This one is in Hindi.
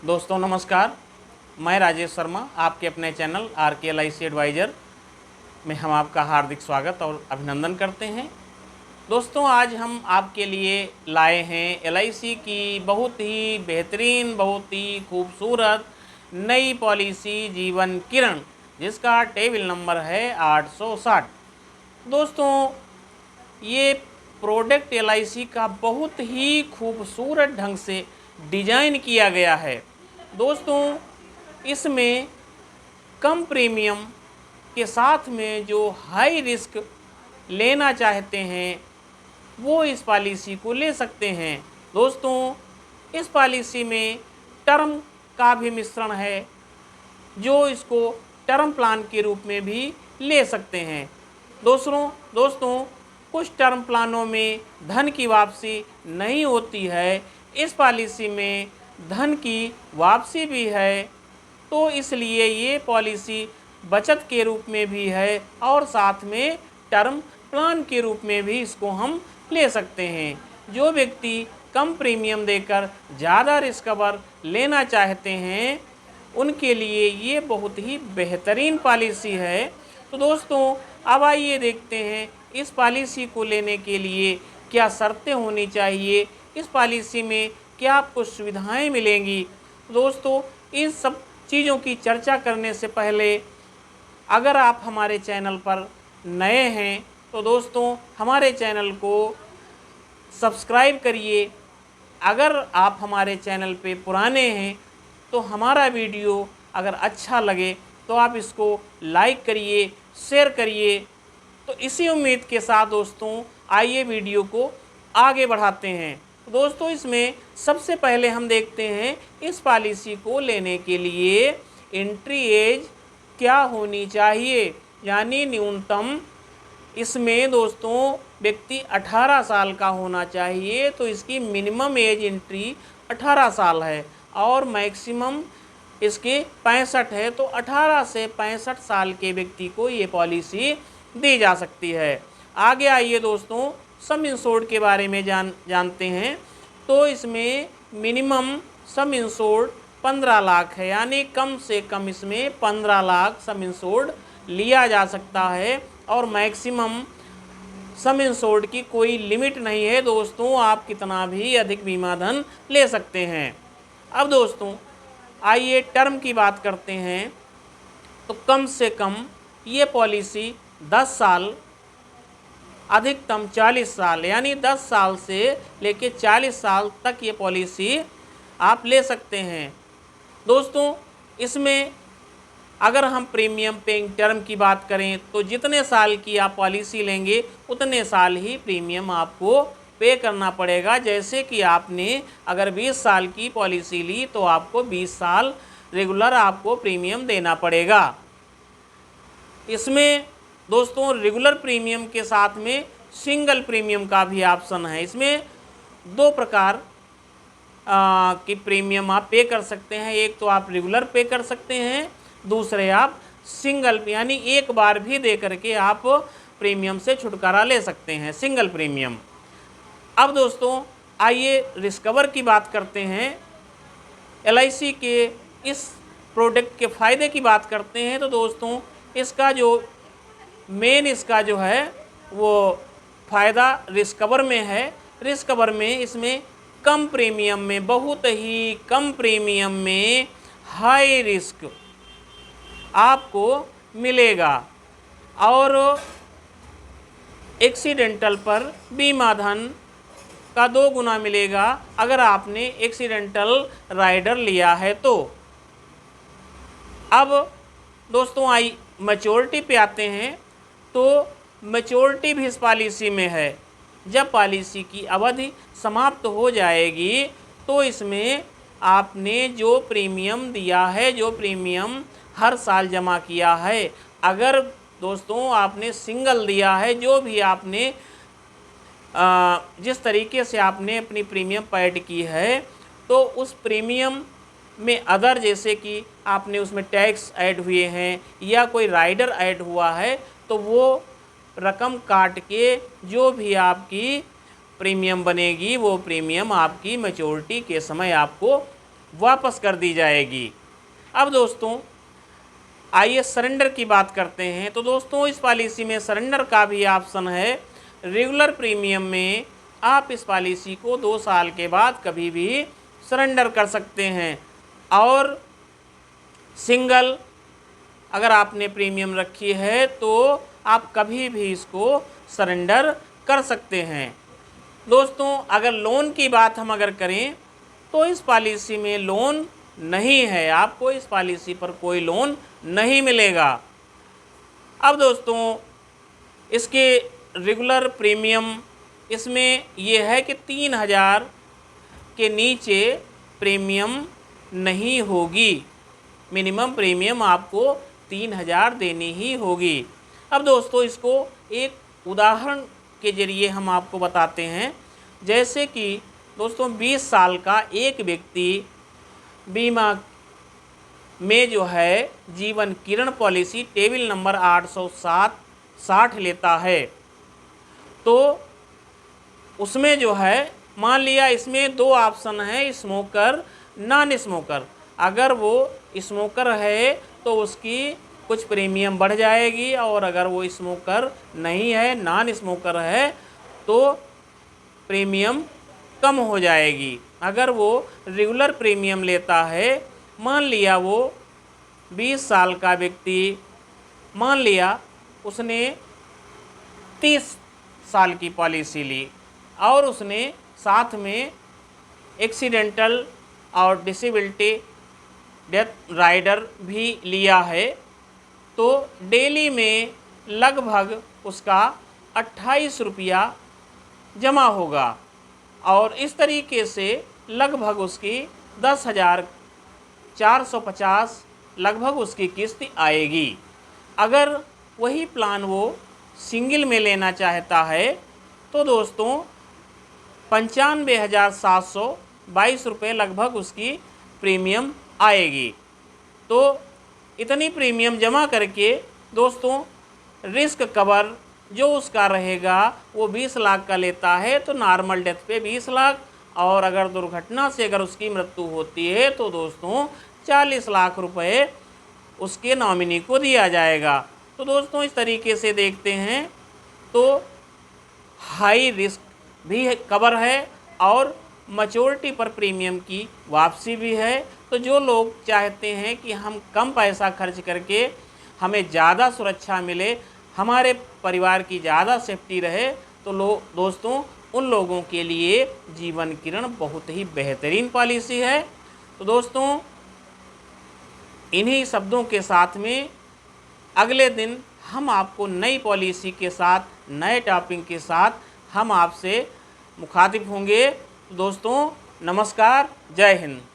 दोस्तों नमस्कार, मैं राजेश शर्मा आपके अपने चैनल RK LIC एडवाइज़र में हम आपका हार्दिक स्वागत और अभिनंदन करते हैं। दोस्तों आज हम आपके लिए लाए हैं LIC की बहुत ही बेहतरीन, बहुत ही खूबसूरत नई पॉलिसी जीवन किरण, जिसका टेबल नंबर है 860। दोस्तों ये प्रोडक्ट LIC का बहुत ही खूबसूरत ढंग से डिजाइन किया गया है। दोस्तों इसमें कम प्रीमियम के साथ में जो हाई रिस्क लेना चाहते हैं वो इस पॉलिसी को ले सकते हैं। दोस्तों इस पॉलिसी में टर्म का भी मिश्रण है, जो इसको टर्म प्लान के रूप में भी ले सकते हैं। दोस्तों कुछ टर्म प्लानों में धन की वापसी नहीं होती है, इस पॉलिसी में धन की वापसी भी है, तो इसलिए ये पॉलिसी बचत के रूप में भी है और साथ में टर्म प्लान के रूप में भी इसको हम ले सकते हैं। जो व्यक्ति कम प्रीमियम देकर ज़्यादा रिस्क कवर लेना चाहते हैं उनके लिए ये बहुत ही बेहतरीन पॉलिसी है। तो दोस्तों अब आइए देखते हैं इस पॉलिसी को लेने के लिए क्या शर्तें होनी चाहिए, इस पॉलिसी में क्या आपको सुविधाएं मिलेंगी। दोस्तों इन सब चीज़ों की चर्चा करने से पहले अगर आप हमारे चैनल पर नए हैं तो दोस्तों हमारे चैनल को सब्सक्राइब करिए। अगर आप हमारे चैनल पे पुराने हैं तो हमारा वीडियो अगर अच्छा लगे तो आप इसको लाइक करिए, शेयर करिए। तो इसी उम्मीद के साथ दोस्तों आइए वीडियो को आगे बढ़ाते हैं। दोस्तों इसमें सबसे पहले हम देखते हैं इस पॉलिसी को लेने के लिए एंट्री एज क्या होनी चाहिए, यानी न्यूनतम इसमें दोस्तों व्यक्ति 18 साल का होना चाहिए। तो इसकी मिनिमम एज एंट्री 18 साल है और मैक्सिमम इसके 65 है। तो 18 से 65 साल के व्यक्ति को ये पॉलिसी दी जा सकती है। आगे आइए दोस्तों सम इंश्योर्ड के बारे में जानते हैं। तो इसमें मिनिमम सम इंश्योर्ड 15 लाख है, यानी कम से कम इसमें 15 लाख सम इंश्योर्ड लिया जा सकता है और मैक्सिमम सम इंश्योर्ड की कोई लिमिट नहीं है। दोस्तों आप कितना भी अधिक बीमा धन ले सकते हैं। अब दोस्तों आइए टर्म की बात करते हैं। तो कम से कम ये पॉलिसी 10 साल, अधिकतम 40 साल, यानी 10 साल से लेके 40 साल तक ये पॉलिसी आप ले सकते हैं। दोस्तों इसमें अगर हम प्रीमियम पेइंग टर्म की बात करें तो जितने साल की आप पॉलिसी लेंगे उतने साल ही प्रीमियम आपको पे करना पड़ेगा। जैसे कि आपने अगर 20 साल की पॉलिसी ली तो आपको 20 साल रेगुलर आपको प्रीमियम देना पड़ेगा। इसमें दोस्तों रेगुलर प्रीमियम के साथ में सिंगल प्रीमियम का भी ऑप्शन है। इसमें दो प्रकार की प्रीमियम आप पे कर सकते हैं। एक तो आप रेगुलर पे कर सकते हैं, दूसरे आप सिंगल, यानी एक बार भी दे करके आप प्रीमियम से छुटकारा ले सकते हैं, सिंगल प्रीमियम। अब दोस्तों आइए रिस्क कवर की बात करते हैं। LIC के इस प्रोडक्ट के फ़ायदे की बात करते हैं। तो दोस्तों इसका जो मेन इसका जो है वो फ़ायदा रिस्क कवर में है। रिस्क कवर में इसमें कम प्रीमियम में, बहुत ही कम प्रीमियम में हाई रिस्क आपको मिलेगा और एक्सीडेंटल पर बीमा धन का 2 गुना मिलेगा अगर आपने एक्सीडेंटल राइडर लिया है तो। अब दोस्तों आई मैच्योरिटी पे आते हैं। तो मैच्योरिटी भी इस पॉलिसी में है। जब पॉलिसी की अवधि समाप्त हो जाएगी तो इसमें आपने जो प्रीमियम दिया है, जो प्रीमियम हर साल जमा किया है, अगर दोस्तों आपने सिंगल दिया है, जो भी आपने जिस तरीके से आपने अपनी प्रीमियम पेड की है, तो उस प्रीमियम में अदर जैसे कि आपने उसमें टैक्स ऐड हुए हैं या कोई राइडर ऐड हुआ है, तो वो रकम काट के जो भी आपकी प्रीमियम बनेगी वो प्रीमियम आपकी मैच्योरिटी के समय आपको वापस कर दी जाएगी। अब दोस्तों आइए सरेंडर की बात करते हैं। तो दोस्तों इस पॉलिसी में सरेंडर का भी ऑप्शन है। रेगुलर प्रीमियम में आप इस पॉलिसी को 2 साल के बाद कभी भी सरेंडर कर सकते हैं, और सिंगल अगर आपने प्रीमियम रखी है तो आप कभी भी इसको सरेंडर कर सकते हैं। दोस्तों अगर लोन की बात हम अगर करें तो इस पॉलिसी में लोन नहीं है, आपको इस पॉलिसी पर कोई लोन नहीं मिलेगा। अब दोस्तों इसके रेगुलर प्रीमियम इसमें ये है कि 3000 के नीचे प्रीमियम नहीं होगी, मिनिमम प्रीमियम आपको 3000 देनी ही होगी। अब दोस्तों इसको एक उदाहरण के जरिए हम आपको बताते हैं। जैसे कि दोस्तों 20 साल का एक व्यक्ति बीमा में जो है जीवन किरण पॉलिसी टेबल नंबर 860 लेता है, तो उसमें जो है मान लिया इसमें 2 ऑप्शन है, स्मोकर नॉन स्मोकर। अगर वो स्मोकर है तो उसकी कुछ प्रीमियम बढ़ जाएगी, और अगर वो स्मोकर नहीं है, नॉन स्मोकर है, तो प्रीमियम कम हो जाएगी। अगर वो रेगुलर प्रीमियम लेता है, मान लिया वो 20 साल का व्यक्ति, मान लिया उसने 30 साल की पॉलिसी ली और उसने साथ में एक्सीडेंटल और डिसेबिलिटी डेथ राइडर भी लिया है, तो डेली में लगभग उसका 28 रुपया जमा होगा, और इस तरीके से लगभग उसकी 10,450 लगभग उसकी किस्त आएगी। अगर वही प्लान वो सिंगल में लेना चाहता है तो दोस्तों 95,722 रुपये लगभग उसकी प्रीमियम आएगी। तो इतनी प्रीमियम जमा करके दोस्तों रिस्क कवर जो उसका रहेगा वो 20 लाख का लेता है, तो नॉर्मल डेथ पे 20 लाख, और अगर दुर्घटना से अगर उसकी मृत्यु होती है तो दोस्तों 40 लाख रुपए उसके नॉमिनी को दिया जाएगा। तो दोस्तों इस तरीके से देखते हैं तो हाई रिस्क भी कवर है और मैच्योरिटी पर प्रीमियम की वापसी भी है। तो जो लोग चाहते हैं कि हम कम पैसा खर्च करके हमें ज़्यादा सुरक्षा मिले, हमारे परिवार की ज़्यादा सेफ्टी रहे, तो दोस्तों उन लोगों के लिए जीवन किरण बहुत ही बेहतरीन पॉलिसी है। तो दोस्तों इन्हीं शब्दों के साथ में अगले दिन हम आपको नई पॉलिसी के साथ, नए टॉपिक के साथ हम आपसे मुखातिब होंगे। दोस्तों नमस्कार, जय हिंद।